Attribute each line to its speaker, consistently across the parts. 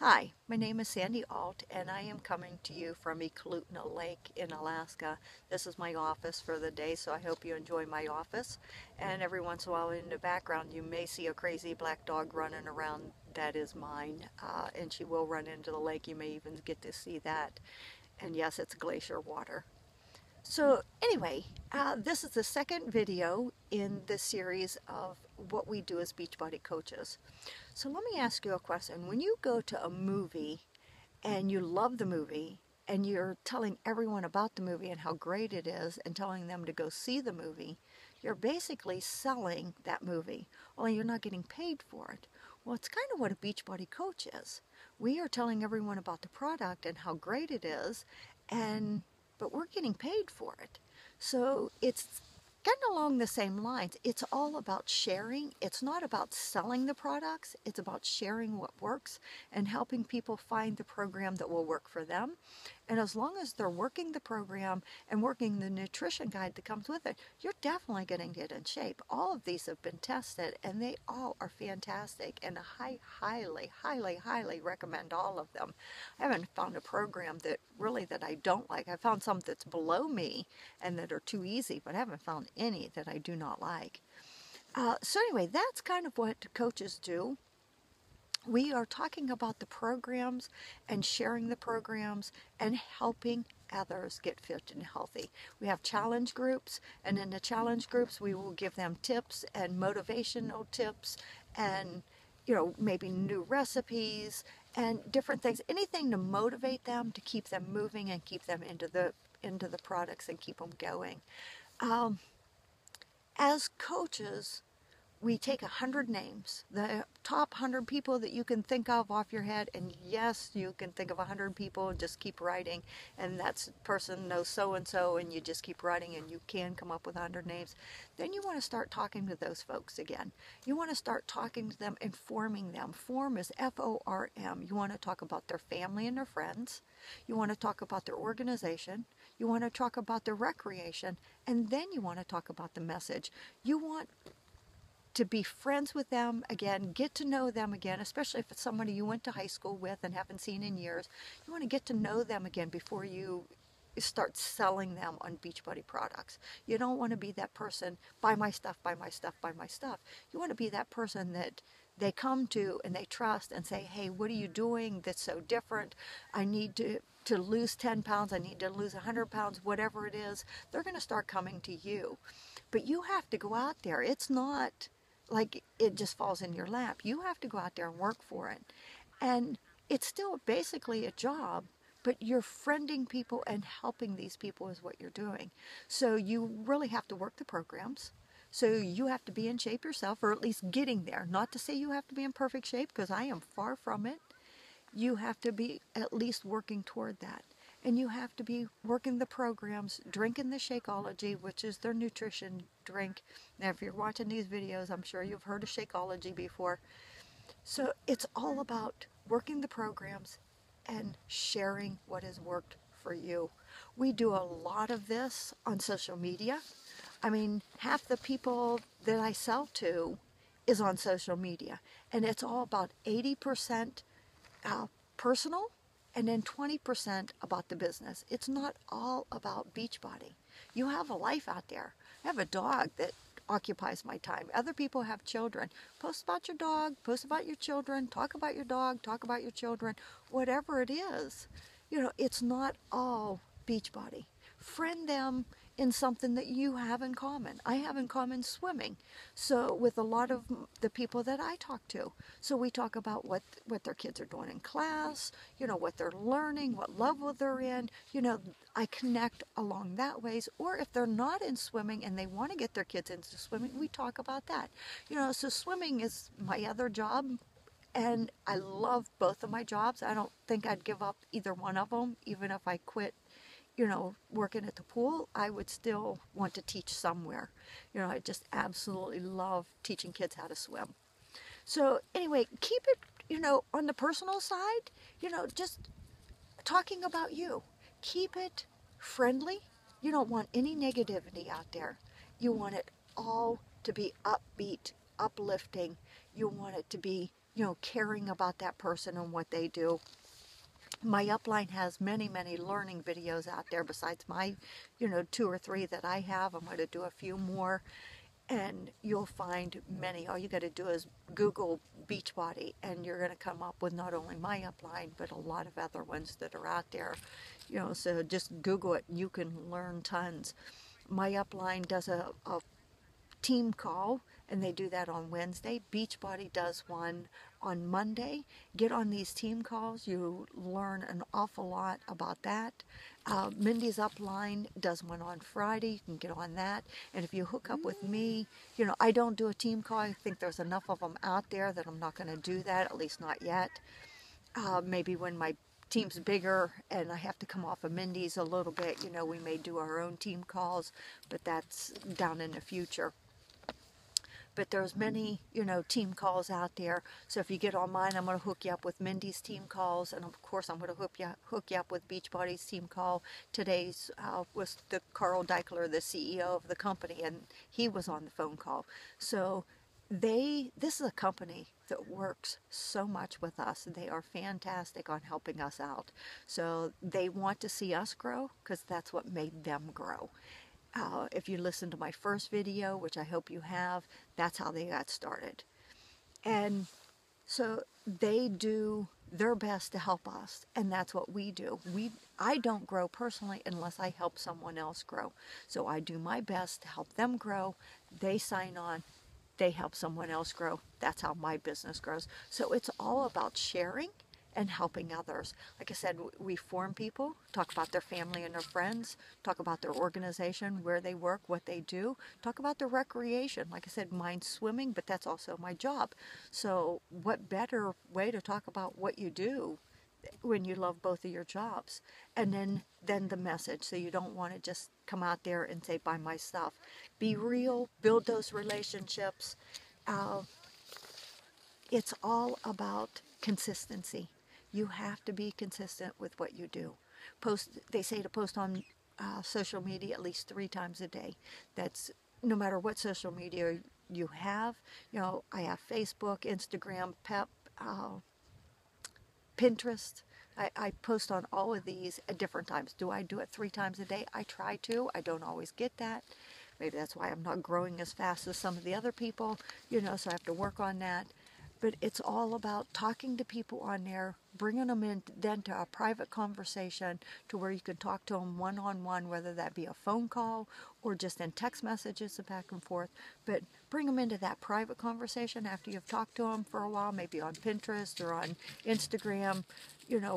Speaker 1: Hi, my name is Sandy Alt, and I am coming to you from Eklutna Lake in Alaska. This is my office for the day, so I hope you enjoy my office. And every once in a while in the background, you may see a crazy black dog running around. That is mine, and she will run into the lake. You may even get to see that. And yes, it's glacier water. So anyway, this is the second video in the series of what we do as Beachbody coaches. So let me ask you a question. When you go to a movie and you love the movie and you're telling everyone about the movie and how great it is and telling them to go see the movie, you're basically selling that movie, only you're not getting paid for it. Well, it's kind of what a Beachbody coach is. We are telling everyone about the product and how great it is, but we're getting paid for it. So it's kind of along the same lines. It's all about sharing. It's not about selling the products. It's about sharing what works and helping people find the program that will work for them. And as long as they're working the program and working the nutrition guide that comes with it, you're definitely going to get in shape. All of these have been tested and they all are fantastic, and I highly recommend all of them. I haven't found a program that I don't like. I found some that's below me and that are too easy, but I haven't found any that I do not like. So anyway, that's kind of what coaches do. We are talking about the programs and sharing the programs and helping others get fit and healthy. We have challenge groups, and in the challenge groups we will give them tips and motivational tips and maybe new recipes and different things, anything to motivate them, to keep them moving and keep them into the products and keep them going. As coaches, we take 100 names, the top 100 people that you can think of off your head, and yes, you can think of 100 people and just keep writing, and that person knows so-and-so, and you just keep writing, and you can come up with 100 names. Then you want to start talking to those folks again. You want to start talking to them, informing them. Form is F-O-R-M. You want to talk about their family and their friends. You want to talk about their organization. You want to talk about their recreation, and then you want to talk about the message. You want to be friends with them again, get to know them again, especially if it's somebody you went to high school with and haven't seen in years. You want to get to know them again before you start selling them on Beachbody products. You don't want to be that person, buy my stuff, buy my stuff, buy my stuff. You want to be that person that they come to and they trust and say, hey, what are you doing that's so different? I need to lose 10 pounds, I need to lose 100 pounds, whatever it is. They're going to start coming to you. But you have to go out there. It's not like it just falls in your lap. You have to go out there and work for it. And it's still basically a job, but you're friending people and helping these people is what you're doing. So you really have to work the programs. So you have to be in shape yourself, or at least getting there. Not to say you have to be in perfect shape, because I am far from it. You have to be at least working toward that. And you have to be working the programs, drinking the Shakeology, which is their nutrition drink. Now, if you're watching these videos, I'm sure you've heard of Shakeology before. So it's all about working the programs and sharing what has worked for you. We do a lot of this on social media. I mean, half the people that I sell to is on social media. And it's all about 80% personal, and then 20% about the business. It's not all about Beachbody. You have a life out there. I have a dog that occupies my time. Other people have children. Post about your dog, post about your children, talk about your dog, talk about your children, whatever it is. It's not all Beachbody. Friend them in something that you have in common. I have in common swimming. So with a lot of the people that I talk to. So we talk about what their kids are doing in class, what they're learning, what level they're in. I connect along that ways. Or if they're not in swimming and they want to get their kids into swimming, we talk about that. So swimming is my other job. And I love both of my jobs. I don't think I'd give up either one of them, even if I quit working at the pool. I would still want to teach somewhere. I just absolutely love teaching kids how to swim. So anyway, keep it, on the personal side, just talking about you. Keep it friendly. You don't want any negativity out there. You want it all to be upbeat, uplifting. You want it to be caring about that person and what they do. My upline has many, many learning videos out there besides my, 2 or 3 that I have. I'm going to do a few more, and you'll find many. All you got to do is Google Beachbody, and you're going to come up with not only my upline, but a lot of other ones that are out there. So just Google it. You can learn tons. My upline does a team call, and they do that on Wednesday. Beachbody does one on Monday. Get on these team calls. You learn an awful lot about that. Mindy's upline does one on Friday. You can get on that. And if you hook up with me, I don't do a team call. I think there's enough of them out there that I'm not going to do that, at least not yet. Maybe when my team's bigger and I have to come off of Mindy's a little bit, we may do our own team calls, but that's down in the future. But there's many, team calls out there. So if you get on mine, I'm going to hook you up with Mindy's team calls. And of course, I'm going to hook you up with Beachbody's team call. Today's was the Carl Deichler, the CEO of the company, and he was on the phone call. So this is a company that works so much with us. They are fantastic on helping us out. So they want to see us grow because that's what made them grow. If you listen to my first video, which I hope you have, that's how they got started. And so they do their best to help us, and that's what we do. I don't grow personally unless I help someone else grow. So I do my best to help them grow. They sign on. They help someone else grow. That's how my business grows. So it's all about sharing and helping others. Like I said, we form people, talk about their family and their friends, talk about their organization, where they work, what they do, talk about their recreation. Like I said, mine's swimming, but that's also my job. So what better way to talk about what you do when you love both of your jobs? And then the message. So you don't want to just come out there and say, buy my stuff. Be real, build those relationships. It's all about consistency. You have to be consistent with what you do. They say to post on social media at least 3 times a day. That's no matter what social media you have. I have Facebook, Instagram, Pinterest. I post on all of these at different times. Do I do it 3 times a day? I try to. I don't always get that. Maybe that's why I'm not growing as fast as some of the other people, so I have to work on that. But it's all about talking to people on there, bringing them in then to a private conversation to where you can talk to them one-on-one, whether that be a phone call or just in text messages and back and forth. But bring them into that private conversation after you've talked to them for a while, maybe on Pinterest or on Instagram,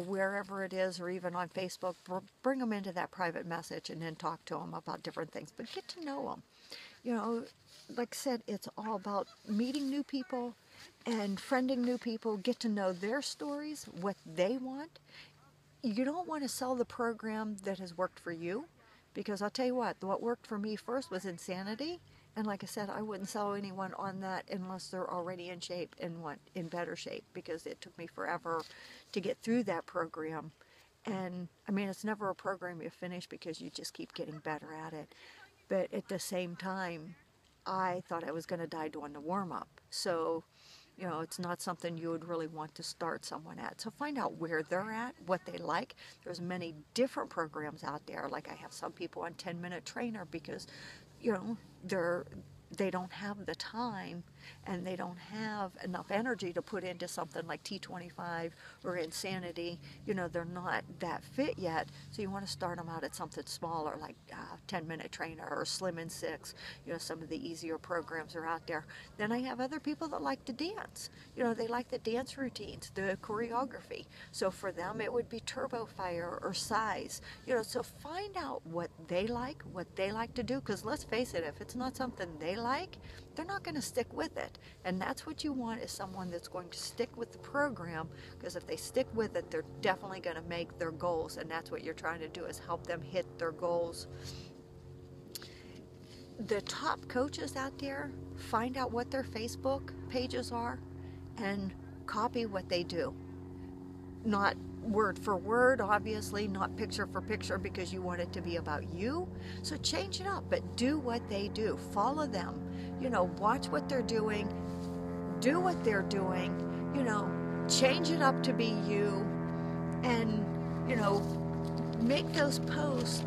Speaker 1: wherever it is, or even on Facebook. Bring them into that private message and then talk to them about different things. But get to know them. Like I said, it's all about meeting new people and friending new people, get to know their stories, what they want. You don't want to sell the program that has worked for you, because I'll tell you what worked for me first was Insanity. And like I said, I wouldn't sell anyone on that unless they're already in shape and in better shape, because it took me forever to get through that program. And I mean, it's never a program you finish because you just keep getting better at it. But at the same time, I thought I was going to die doing the warm-up. So, it's not something you would really want to start someone at. So find out where they're at, what they like. There's many different programs out there. Like I have some people on 10-minute trainer because, they don't have the time and they don't have enough energy to put into something like T25 or Insanity. They're not that fit yet, so you want to start them out at something smaller like 10-minute trainer or Slim in 6. Some of the easier programs are out there. Then I have other people that like to dance. They like the dance routines, the choreography. So for them it would be Turbo Fire or Size. So find out what they like to do, because let's face it, if it's not something they like, they're not going to stick with it. And that's what you want, is someone that's going to stick with the program, because if they stick with it, they're definitely going to make their goals, and that's what you're trying to do, is help them hit their goals. The top coaches out there, find out what their Facebook pages are and copy what they do. Not word for word, obviously, not picture for picture, because you want it to be about you. So change it up, but do what they do. Follow them. Watch what they're doing. Do what they're doing. you know, change it up to be you, and, you know, make those posts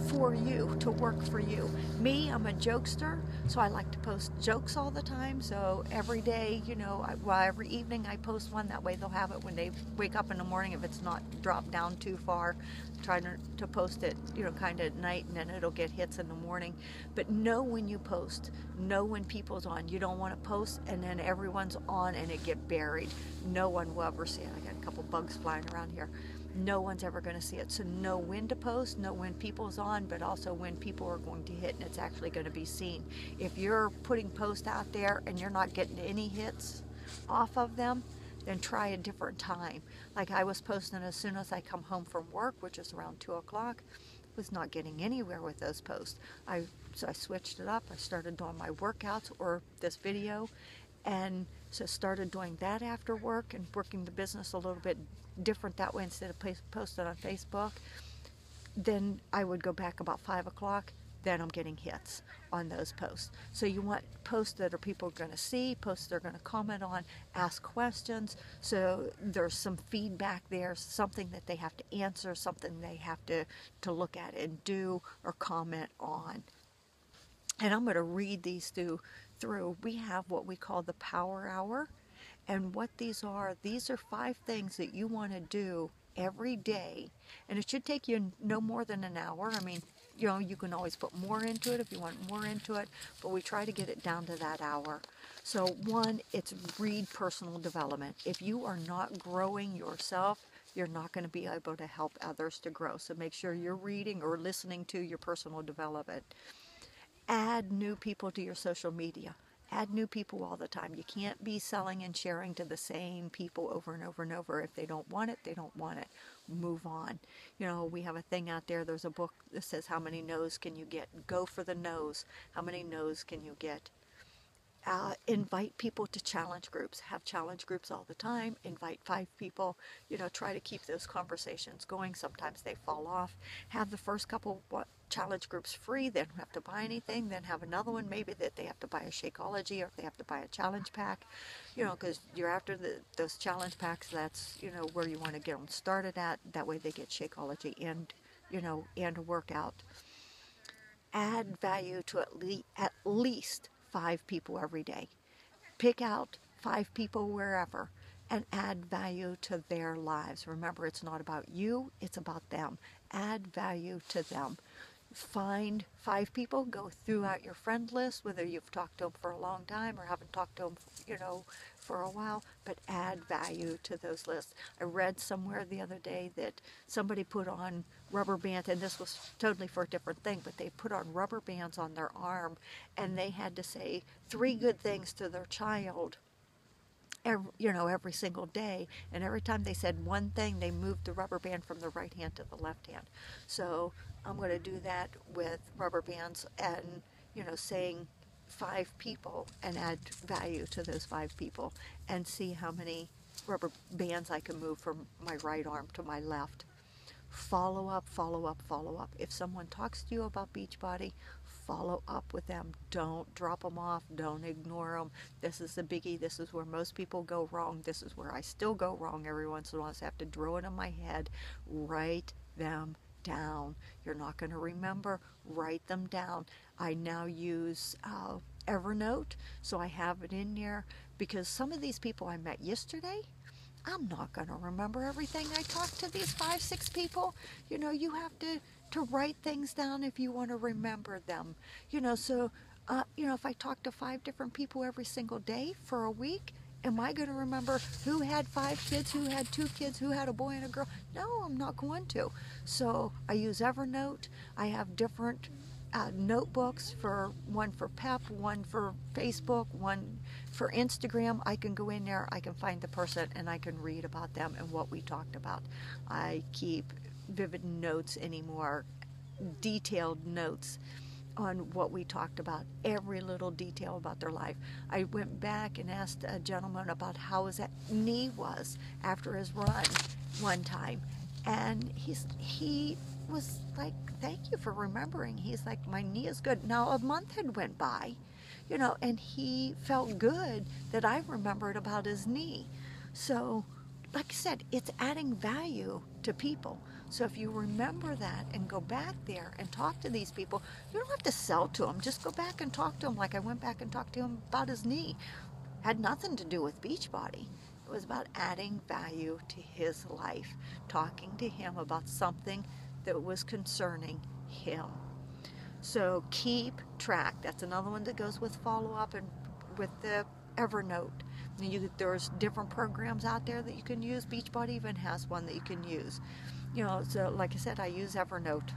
Speaker 1: for you, to work for you. Me, I'm a jokester, so I like to post jokes all the time. So every day, you know, every evening I post one. That way they'll have it when they wake up in the morning. If it's not dropped down too far, try to post it, you know, kind of at night, and then it'll get hits in the morning. But know when you post, know when people's on. You don't want to post and then everyone's on and it get buried. No one will ever see it. I got a couple bugs flying around here. No one's ever going to see it. So know when to post, know when people's on, but also when people are going to hit and it's actually going to be seen. If you're putting posts out there and you're not getting any hits off of them, then try a different time. Like I was posting as soon as I come home from work, which is around 2 o'clock. Was not getting anywhere with those posts. So I switched it up. I started doing my workouts or this video, and so started doing that after work and working the business a little bit different that way instead of posting on Facebook. Then I would go back about 5 o'clock. Then I'm getting hits on those posts. So you want posts that are people are going to see, posts they're going to comment on, ask questions. So there's some feedback there, something that they have to answer, something they have to look at and do or comment on. And I'm going to read these through. We have what we call the Power Hour. And what these are 5 things that you want to do every day. And it should take you no more than an hour. I mean, you know, you can always put more into it if you want more into it, but we try to get it down to that hour. So one, it's read personal development. If you are not growing yourself, you're not going to be able to help others to grow. So make sure you're reading or listening to your personal development. Add new people to your social media. Add new people all the time. You can't be selling and sharing to the same people over and over and over. If they don't want it, they don't want it. Move on. You know, we have a thing out there. There's a book that says, how many no's can you get? Go for the no's. How many no's can you get? Invite people to challenge groups. Have challenge groups all the time. Invite 5 people. You know, try to keep those conversations going. Sometimes they fall off. Have the first couple challenge groups free. They don't have to buy anything. Then have another one maybe that they have to buy a Shakeology, or if they have to buy a challenge pack. You know, because you're after those challenge packs. That's, you know, where you want to get them started at. That way they get Shakeology and, you know, and a workout. Add value to at least 5 people every day. Pick out 5 people wherever and add value to their lives. Remember, it's not about you, it's about them. Add value to them. Find 5 people, go throughout your friend list, whether you've talked to them for a long time or haven't talked to them, you know, for a while, but add value to those lists. I read somewhere the other day that somebody put on rubber bands, and this was totally for a different thing, but they put on rubber bands on their arm, and they had to say 3 good things to their child every single day, and every time they said one thing, they moved the rubber band from the right hand to the left hand. So I'm going to do that with rubber bands, and, you know, saying 5 people and add value to those 5 people, and see how many rubber bands I can move from my right arm to my left. Follow up, follow up, follow up. If someone talks to you about Beachbody, follow up with them. Don't drop them off. Don't ignore them. This is the biggie. This is where most people go wrong. This is where I still go wrong every once in a while. So I have to draw it in my head. Write them down. You're not going to remember. Write them down. I now use Evernote, so I have it in there, because some of these people I met yesterday, I'm not going to remember everything. I talked to these 5, 6 people. You know, you have to write things down if you want to remember them. You know, so, you know, if I talk to 5 different people every single day for a week, am I going to remember who had 5 kids, who had 2 kids, who had a boy and a girl? No, I'm not going to. So I use Evernote. I have different notebooks, one for PEP, one for Facebook, one for Instagram. I can go in there, I can find the person, and I can read about them and what we talked about. I keep vivid notes anymore, detailed notes on what we talked about, every little detail about their life. I went back and asked a gentleman about how his knee was after his run one time, and he was like, thank you for remembering. He's like, my knee is good. Now a month had went by, you know, and he felt good that I remembered about his knee. So, like I said, it's adding value to people. So if you remember that and go back there and talk to these people, you don't have to sell to them. Just go back and talk to him, like I went back and talked to him about his knee. Had nothing to do with Beachbody. It was about adding value to his life, talking to him about something that was concerning him. So keep track. That's another one that goes with follow-up and with the Evernote. There's different programs out there that you can use. Beachbody even has one that you can use. So like I said, I use Evernote.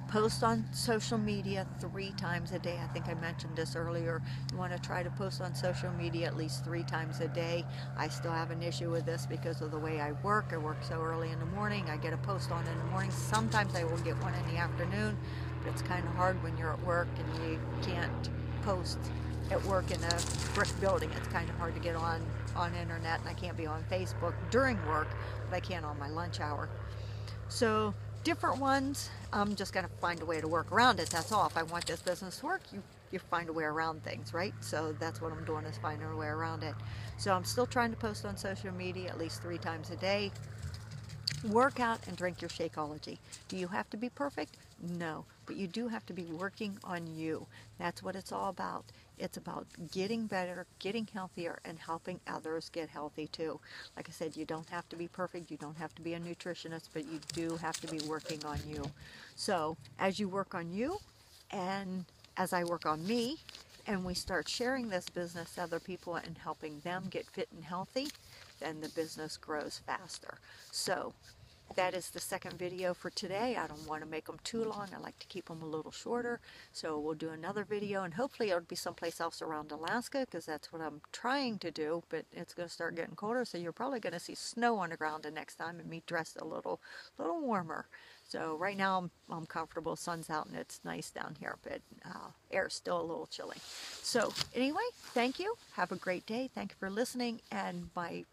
Speaker 1: Post on social media 3 times a day. I think I mentioned this earlier. You want to try to post on social media at least 3 times a day. I still have an issue with this because of the way I work. I work so early in the morning. I get a post on in the morning. Sometimes I will get one in the afternoon, but it's kind of hard when you're at work and you can't post at work in a brick building. It's kind of hard to get on internet, and I can't be on Facebook during work, but I can on my lunch hour. So different ones, I'm just going to find a way to work around it. That's all. If I want this business to work, you find a way around things, right? So that's what I'm doing, is finding a way around it. So I'm still trying to post on social media at least 3 times a day. Work out and drink your Shakeology. Do you have to be perfect? No, but you do have to be working on you. That's what it's all about. It's about getting better, getting healthier, and helping others get healthy too. Like I said, you don't have to be perfect. You don't have to be a nutritionist, but you do have to be working on you. So as you work on you, and as I work on me, and we start sharing this business to other people and helping them get fit and healthy, then the business grows faster. So that is the second video for today. I don't want to make them too long. I like to keep them a little shorter. So we'll do another video, and hopefully it'll be someplace else around Alaska, because that's what I'm trying to do. But it's going to start getting colder, so you're probably going to see snow on the ground the next time, and me dressed a little warmer. So right now I'm comfortable. Sun's out and it's nice down here, but air's still a little chilly. So anyway, thank you. Have a great day. Thank you for listening, and my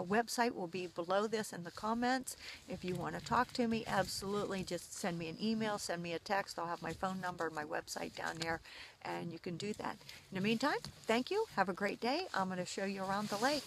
Speaker 1: website will be below this in the comments. If you want to talk to me, absolutely, just send me an email, send me a text. I'll have my phone number and my website down there, and you can do that. In the meantime, thank you. Have a great day. I'm going to show you around the lake.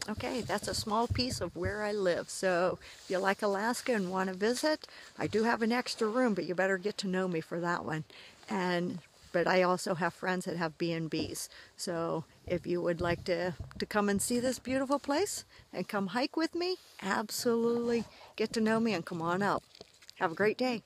Speaker 1: Okay, that's a small piece of where I live. So if you like Alaska and want to visit, I do have an extra room, but you better get to know me for that one. But I also have friends that have B&Bs. So if you would like to come and see this beautiful place and come hike with me, absolutely get to know me and come on out. Have a great day.